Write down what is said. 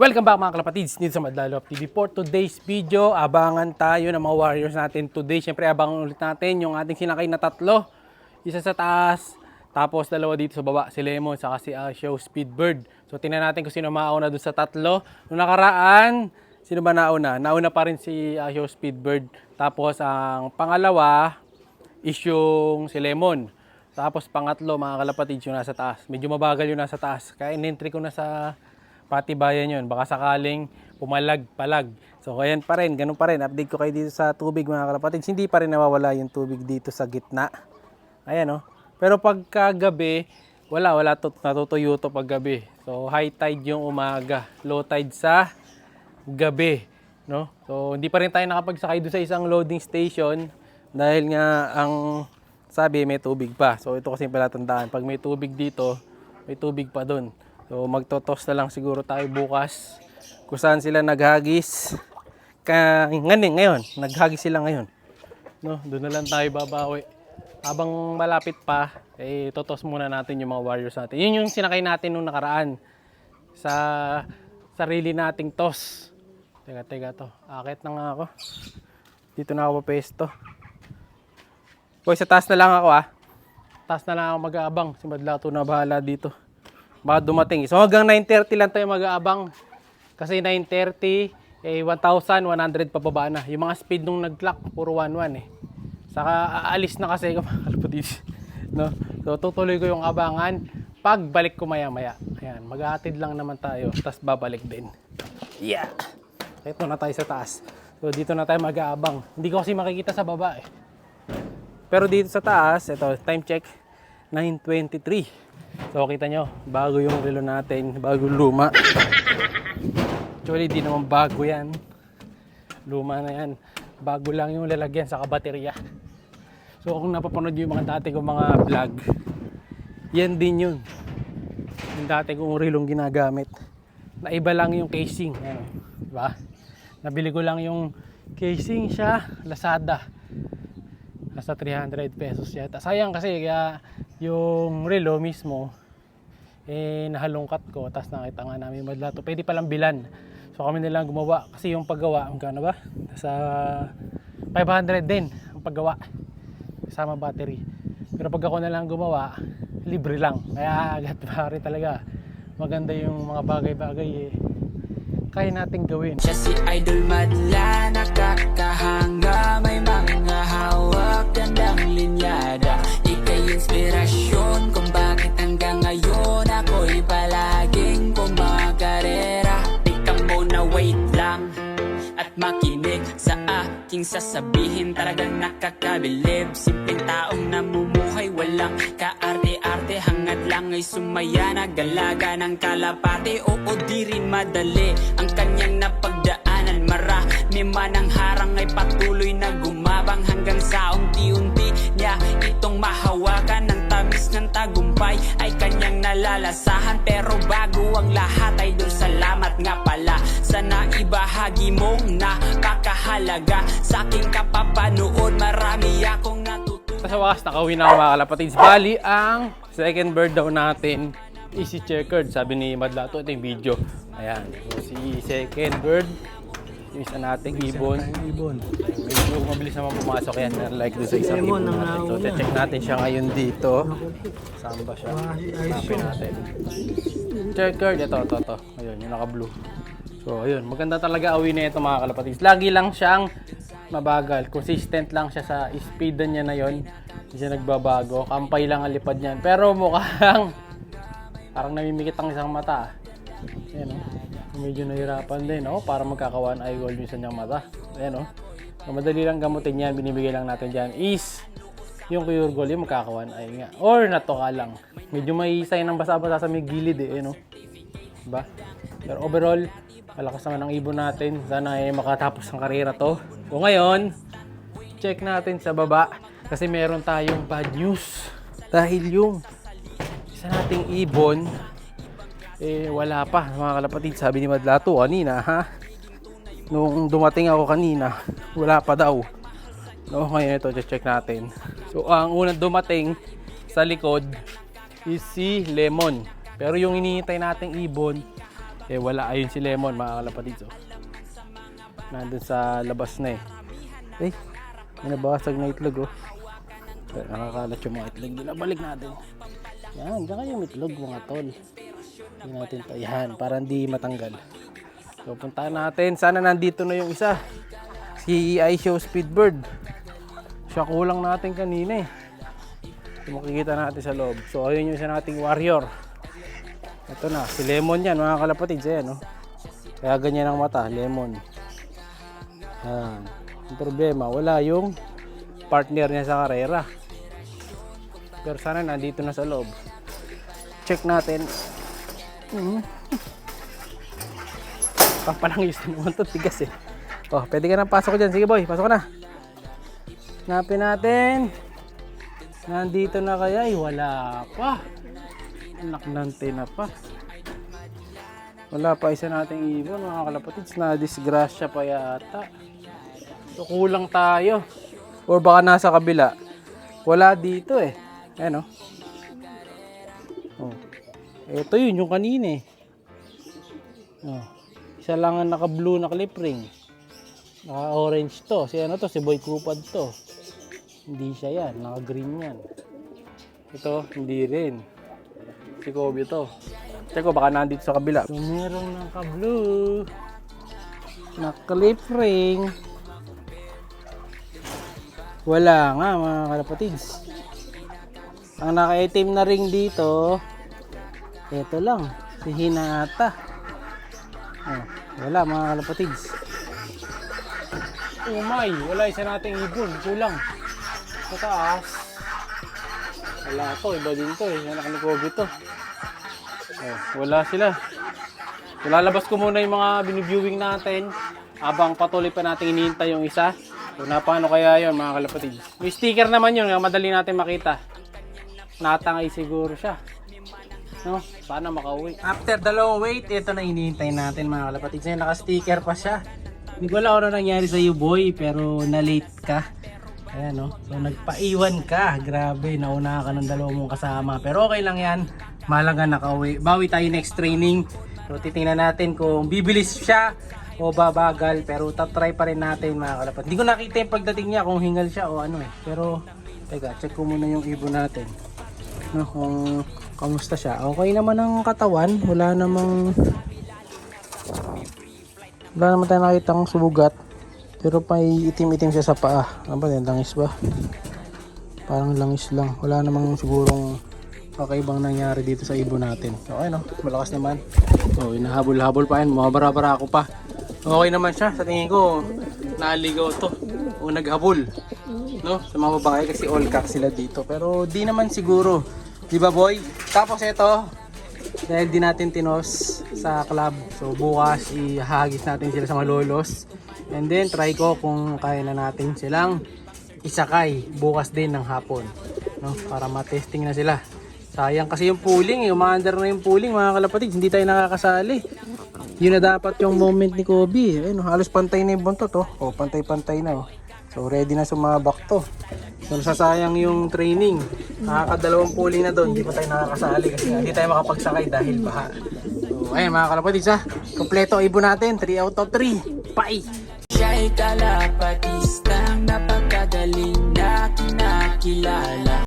Welcome back mga kalapatids dito sa Madlalop TV. For today's video, abangan tayo ng mga warriors natin today. Siyempre abangan ulit natin yung ating sinakay na tatlo. Isa sa taas, tapos dalawa dito sa baba. Si Lemon, saka si Asho Speedbird. So tingnan natin kung sino mauna dun sa tatlo. Noong nakaraan, sino ba nauna? Nauna pa rin si Asho Speedbird. Tapos ang pangalawa is yung si Lemon. Tapos pangatlo mga kalapatids yung nasa taas. Medyo mabagal yung nasa taas. Kaya in-entry ko na sa patibayan yun. Baka sakaling pumalag-palag. So, ayan pa rin. Ganun pa rin. Update ko kayo dito sa tubig mga kalapatids. Hindi pa rin nawawala yung tubig dito sa gitna. Ayan o. Pero pagkagabi, wala natutuyo to paggabi. So, high tide yung umaga. Low tide sa gabi. No? So, hindi pa rin tayo nakapagsakay doon sa isang loading station. Dahil nga, ang sabi, may tubig pa. So, ito kasi palatandaan. Pag may tubig dito, may tubig pa doon. So magtotos na lang siguro tayo bukas kung saan sila naghagis. Ngayon, naghagis sila ngayon. No, doon na lang tayo babawi. Habang malapit pa, totos muna natin yung mga warriors natin. Yun yung sinakay natin nung nakaraan sa sarili nating toss. Teka to. Akit na nga ako. Dito na ako papesto. Boy, sa taas na lang ako Taas na lang ako mag-aabang. Si Madlato na bahala dito. Baka dumating. So hanggang 9:30 lang tayo mag-aabang. Kasi 9:30, 1,100 pababa na. Yung mga speed nung nag-clock, puro 1,1 Saka aalis na kasi kalapatids. No? So tutuloy ko yung abangan. Pagbalik ko maya-maya. Ayan, mag-aatid lang naman tayo. Tapos babalik din. Yeah! Ito na tayo sa taas. So dito na tayo mag-aabang. Hindi ko kasi makikita sa baba Pero dito sa taas, ito, time check, 9:23. So kita nyo, bago yung relo natin, bago luma. Actually di naman bago yan. Luma na yan. Bago lang yung lalagyan sa baterya. So kung napapanood yung mga dati kong mga vlog, yan din yun. Yung dati kong relong ginagamit. Naiba lang yung casing. Ano, diba? Nabili ko lang yung casing siya, Lazada. Nasa 300 pesos yata. Sayang kasi kaya yung relo mismo nahalungkat ko, tapos nakita nga namin Madlato, pwede palang bilan. So kami nilang gumawa kasi yung paggawa, magkano ba? Sa 500 din ang paggawa kasama battery. Pero pag ako na lang gumawa, libre lang. Kaya agad pare talaga maganda yung mga bagay-bagay kaya nating gawin. Siya si Idol Madla, nakakahanga, may mga hawak, gandang linyada. Ika'y inspirasyon kung bakit hanggang ngayon ako'y palaging kumakarera. Tika muna, wait lang at makinig sa aking sasabihin. Talagang nakakabilib, simpleng taong namumuhay, walang kaarte-arte, hangad lang ay sumaya, nagalaga ng kalapate. Oo, di rin madali ang kanyang napagdaanan, marami man ang harang ay patuloy na gumabang, hanggang sa unti-unti niya itong mahawakan. Ng tamis ng tagumpay ay kanyang nalalasahan. Pero bago ang lahat ay doon, salamat nga pala sa naibahagi mong nakakahalaga sa aking kapapanood. Marami akong natutunan. Sa wakas, nakauwi na ako mga kalapatids. Bali, ang second bird daw natin is si Checkered. Sabi ni Madlato, ito yung video. Ayan, so, si second bird, yung isa nating ibon. Medyo mabilis naman pumasok yan. Like doon sa isang ibon natin. So, check natin siya ngayon dito. Saan ba siya? Hanapin natin. Checkered, ito. Ayun, yung naka-blue. So, ayun. Maganda talaga awi na ito mga kalapatids. Lagi lang siyang mabagal. Consistent lang siya sa speedan niya na yon. Hindi siya nagbabago. Kampay lang ang lipad niyan. Pero mukhang parang namimikit ang isang mata. Ayan medyo nahirapan din. Para magkakawan eye gold yung isang mata. Ayan So, madali lang gamutin yan. Binibigay lang natin dyan is yung pure gold yung magkakawan eye nga. Or natuka lang. Medyo may sign ng basa-basa sa may gilid Diba? Pero overall, malakas naman ang ibon natin. Sana makatapos ang karera to. So ngayon, check natin sa baba. Kasi meron tayong bad news. Dahil yung isa nating ibon, wala pa mga kalapatid. Sabi ni Madlato kanina nung dumating ako kanina, wala pa daw. Ngayon ito, check natin. So ang unang dumating sa likod is si Lemon. Pero yung hinihintay nating ibon Eh wala, ayun si Lemon mga kalapatids. Oh. Nandun sa labas na eh. Eh, may nabasag na itlog oh. Nakakalat yung mga itlog nila. Balik natin. Yan, saka yung itlog mga tol. Hindi natin to. Yan, para hindi matanggal. So puntahan natin. Sana nandito na yung isa. Si iShow Speedbird. Siya kulang natin kanina eh. So, makikita natin sa loob. So ayun yung isa nating warrior. Ito na, si Lemon yan mga kalapatids. Ayan, oh. Kaya ganyan ang mata, Lemon. Yan. Ang problema, wala yung partner niya sa karera. Pero sana nandito na sa loob. Check natin. Papalangis na naman ito, tigas eh. Oh, pwede ka nang pasok dyan. Sige boy, pasok ka na. Hanapin natin. Nandito na kaya? Ay, wala pa. Anak ng tina pa. Wala pa isa nating ibon mga kalapatids. Na disgrasya pa yata. So kulang tayo. Or baka nasa kabila. Wala dito eh. Ayan o. Oh. Ito yun yung kanina eh. Oh. Isa lang ang naka-blue na clip ring. Naka-orange to. Si ano to? Si Boy Kupad to. Hindi siya yan. Naka-green yan. Ito, hindi rin. Si Kobe to. Check ko, baka nandito sa kabila. So, merong naka-blue. Naka-clip ring. Wala nga mga kalapatids. Ang naka-itim na ring dito, ito lang. Si Hinata. Oh, wala mga kalapatids. Oh my, wala isa nating ibon. Kulang. Sa taas. Wala to, iba din to eh. Anak ni Kobe to. Oh, wala sila. So, lalabas ko muna yung mga biniviewing natin habang patuloy pa natin hinihintay yung isa. So, paano kaya yun mga kalapatids? May sticker naman yun, madali natin makita. Natangay siguro siya. No? Paano makauwi? After dalawang wait, ito na hinihintay natin mga kalapatids. Ngayon, naka-sticker pa siya. Hindi ko alam ano nangyari sa iyo boy, pero na-late ka. Ayan no. So nagpaiwan ka. Grabe, nauna ka ng dalawang mong kasama. Pero okay lang yan. Malaga nakauwi. Bawi tayo next training. So titingnan natin kung bibilis siya o babagal. Pero tatry pa rin natin mga kalapatids. Hindi ko nakita yung pagdating niya kung hingal siya o ano eh. Pero teka, check ko muna yung ibon natin. No, kung kamusta siya. Okay naman ang katawan. Wala namang tayo nakitang sugat. Pero may itim-itim siya sa paa. Ano ba yan? Langis ba? Parang langis lang. Wala namang sigurong kakaibang nangyari dito sa ibon natin. Okay no? Malakas naman. So inahabol-habol pa yan. Mabara-bara ako pa. Okay naman siya. Sa tingin ko naligaw to. O naghabol. No? Sa mga babae kasi all cock sila dito. Pero di naman siguro. Di ba boy? Tapos ito. Dahil di natin tinos sa club. So bukas ihahagis natin sila sa malolos. And then try ko kung kaya na natin silang isakay bukas din ng hapon. No? Para matesting na sila. Sayang kasi yung pooling. Umaandar na yung pooling mga kalapatids. Hindi tayo nakakasali. Yun na dapat yung moment ni Kobe. Ayun, halos pantay na yung buntot. Oh, pantay-pantay na. Oh. So ready na sumabak to. So nasasayang yung training. Nakakadalawang pooling na doon. Hindi pa tayo nakakasali kasi hindi tayo makapagsakay dahil baha. So ayun mga kalapatids ha. Kompleto ibon natin. 3 out of 3. Bye! Siya'y kalapatistang napakagaling na kinakilala.